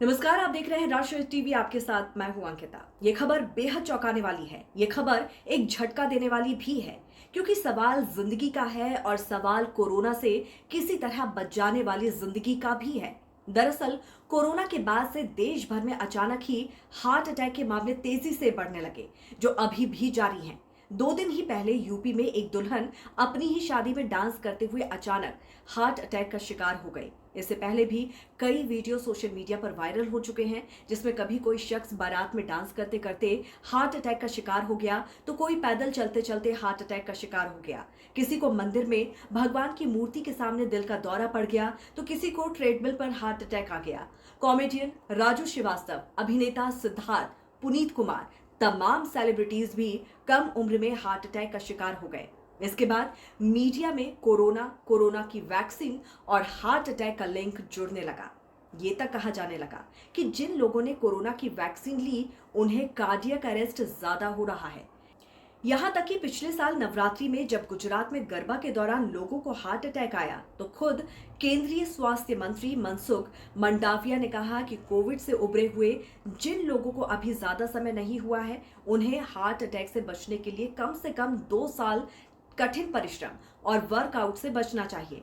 नमस्कार, आप देख रहे हैं राष्ट्रीय टीवी। आपके साथ मैं हूं अंकिता। ये खबर बेहद चौंकाने वाली है। ये खबर एक झटका देने वाली भी है, क्योंकि सवाल जिंदगी का है और सवाल कोरोना से किसी तरह बच जाने वाली जिंदगी का भी है। दरअसल कोरोना के बाद से देश भर में अचानक ही हार्ट अटैक के मामले तेजी से बढ़ने लगे, जो अभी भी जारी हैं। 2 दिन ही पहले यूपी में एक दुल्हन अपनी ही शादी में डांस करते हुए अचानक हार्ट अटैक का शिकार हो गई। इससे पहले भी कई वीडियो सोशल मीडिया पर वायरल हो चुके हैं, जिसमें कभी कोई शख्स बारात में डांस करते करते हार्ट अटैक का शिकार हो गया, तो कोई पैदल चलते चलते हार्ट अटैक का शिकार हो गया। किसी को मंदिर में भगवान की मूर्ति के सामने दिल का दौरा पड़ गया, तो किसी को ट्रेडमिल पर हार्ट अटैक आ गया। कॉमेडियन राजू श्रीवास्तव, अभिनेता सिद्धार्थ, पुनीत कुमार, तमाम सेलिब्रिटीज भी कम उम्र में हार्ट अटैक का शिकार हो गए। इसके बाद मीडिया में कोरोना की वैक्सीन और हार्ट अटैक का लिंक जुड़ने लगा। ये तक कहा जाने लगा कि जिन लोगों ने कोरोना की वैक्सीन ली, उन्हें कार्डियक अरेस्ट ज्यादा हो रहा है। यहां तक कि पिछले साल नवरात्रि में जब गुजरात में गरबा के दौरान लोगों को हार्ट अटैक आया, तो खुद केंद्रीय स्वास्थ्य मंत्री मनसुख मंडाविया ने कहा कि कोविड से उबरे हुए जिन लोगों को अभी ज्यादा समय नहीं हुआ है, उन्हें हार्ट अटैक से बचने के लिए कम से कम 2 साल कठिन परिश्रम और वर्कआउट से बचना चाहिए।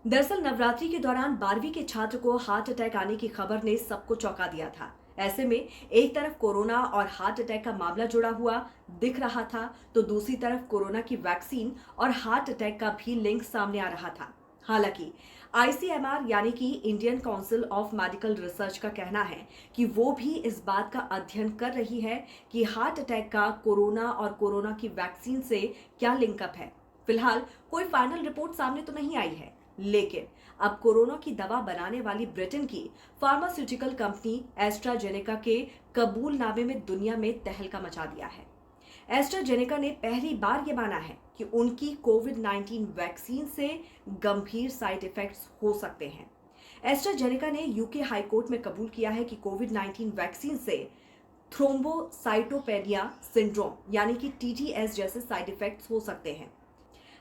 दरअसल नवरात्रि के दौरान 12वीं के छात्र को हार्ट अटैक आने की खबर ने सबको चौंका दिया था। ऐसे में एक तरफ कोरोना और हार्ट अटैक का मामला जुड़ा हुआ दिख रहा था, तो दूसरी तरफ कोरोना की वैक्सीन और हार्ट अटैक का भी लिंक सामने आ रहा था। हालांकि आईसीएमआर यानी कि Indian council of medical research का कहना है कि वो भी इस बात का अध्ययन कर रही है कि हार्ट अटैक का कोरोना और कोरोना की वैक्सीन से क्या लिंकअप है। फिलहाल कोई फाइनल रिपोर्ट सामने तो नहीं आई है, लेकिन अब कोरोना की दवा बनाने वाली ब्रिटेन की फार्मास्यूटिकल कंपनी एस्ट्राजेनेका के कबूलनामे में दुनिया में तहलका मचा दिया है। एस्ट्राजेनेका ने पहली बार ये माना है कि उनकी कोविड-19 वैक्सीन से गंभीर साइड इफेक्ट्स हो सकते हैं। एस्ट्राजेनेका ने यूके हाई कोर्ट में कबूल किया है कि कोविड-19 वैक्सीन से थ्रोम्बोसाइटोपेनिया सिंड्रोम यानी कि टीटीएस जैसे साइड इफेक्ट्स हो सकते हैं।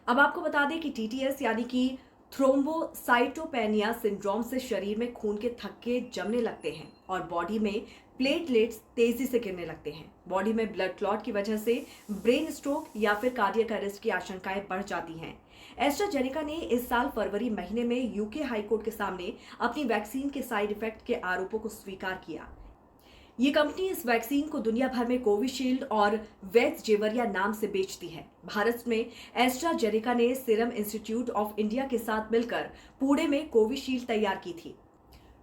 अब आपको बता दें कि टीटीएस यानी कि थ्रोम्बोसाइटोपेनिया सिंड्रोम से शरीर में खून के थक्के जमने लगते हैं और बॉडी में प्लेटलेट्स तेजी से गिरने लगते हैं। बॉडी में ब्लड क्लॉट की वजह से ब्रेन स्ट्रोक या फिर कार्डियक अरेस्ट की आशंकाएं बढ़ जाती हैं। एस्ट्राजेनेका ने इस साल फरवरी महीने में यूके हाईकोर्ट के सामने अपनी वैक्सीन के साइड इफेक्ट के आरोपों को स्वीकार किया। ये कंपनी इस वैक्सीन को दुनिया भर में कोविशील्ड और वैक्सजेवरिया नाम से बेचती है। भारत में एस्ट्राजेनेका ने सीरम इंस्टीट्यूट ऑफ इंडिया के साथ मिलकर पुणे में कोविशील्ड तैयार की थी।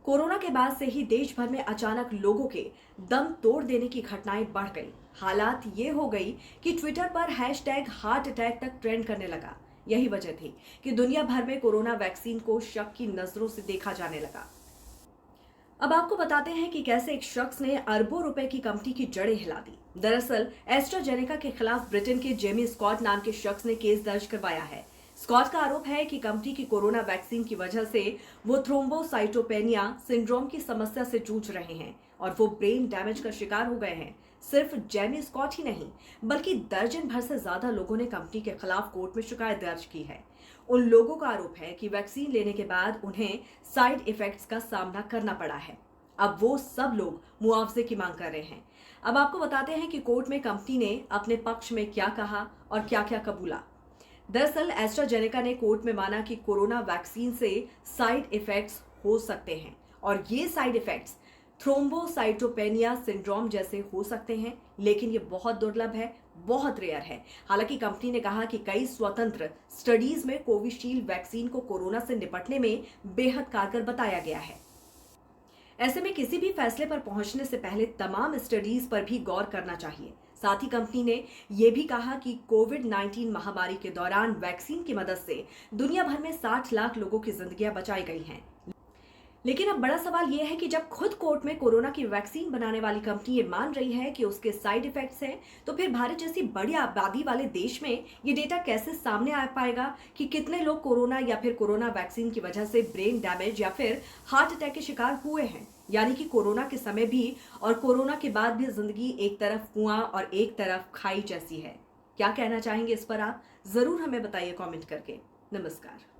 कोरोना के बाद से ही देश भर में अचानक लोगों के दम तोड़ देने की घटनाएं बढ़ गई। हालात ये हो गई कि ट्विटर पर हैशटैग हार्ट अटैक तक ट्रेंड करने लगा। यही वजह थी कि दुनिया भर में कोरोना वैक्सीन को शक की नजरों से देखा जाने लगा। अब आपको बताते हैं कि कैसे एक शख्स ने अरबों रुपए की कंपनी की जड़ें हिला दी। दरअसल एस्ट्राजेनेका के खिलाफ ब्रिटेन के जेमी स्कॉट नाम के शख्स ने केस दर्ज करवाया है। स्कॉट का आरोप है कि कंपनी की कोरोना वैक्सीन की वजह से वो थ्रोम्बोसाइटोपेनिया सिंड्रोम की समस्या से जूझ रहे हैं और वो ब्रेन डैमेज का शिकार हो गए हैं। सिर्फ जेमी स्कॉट ही नहीं, बल्कि दर्जन भर से ज्यादा लोगों ने कंपनी के खिलाफ कोर्ट में शिकायत दर्ज की है। उन लोगों का आरोप है कि वैक्सीन लेने के बाद उन्हें साइड इफेक्ट्स का सामना करना पड़ा है। अब वो सब लोग मुआवजे की मांग कर रहे हैं। अब आपको बताते हैं कि कोर्ट में कंपनी ने अपने पक्ष में क्या कहा और क्या क्या कबूला। दरअसल एस्ट्राजेनेका ने कोर्ट में माना कि कोरोना वैक्सीन से साइड इफेक्ट्स हो सकते हैं और ये साइड इफेक्ट्स थ्रोम्बोसाइटोपेनिया सिंड्रोम जैसे हो सकते हैं, लेकिन ये बहुत दुर्लभ है, बहुत रेयर है। हालांकि कंपनी ने कहा कि कई स्वतंत्र स्टडीज में कोविशील्ड वैक्सीन को कोरोना से निपटने में बेहद कारगर बताया गया है। ऐसे में किसी भी फैसले पर पहुंचने से पहले तमाम स्टडीज पर भी गौर करना चाहिए। साथ ही कंपनी ने यह भी कहा कि कोविड-19 महामारी के दौरान वैक्सीन की मदद से दुनिया भर में 60 लाख लोगों की जिंदगियां बचाई गई हैं। लेकिन अब बड़ा सवाल यह है कि जब खुद कोर्ट में कोरोना की वैक्सीन बनाने वाली कंपनी ये मान रही है कि उसके साइड इफेक्ट्स हैं, तो फिर भारत जैसी बड़ी आबादी वाले देश में ये डेटा कैसे सामने आ पाएगा कि कितने लोग कोरोना या फिर कोरोना वैक्सीन की वजह से ब्रेन डैमेज या फिर हार्ट अटैक के शिकार हुए हैं। यानी कि कोरोना के समय भी और कोरोना के बाद भी जिंदगी एक तरफ कुआं और एक तरफ खाई जैसी है। क्या कहना चाहेंगे इस पर आप जरूर हमें बताइए कमेंट करके। नमस्कार।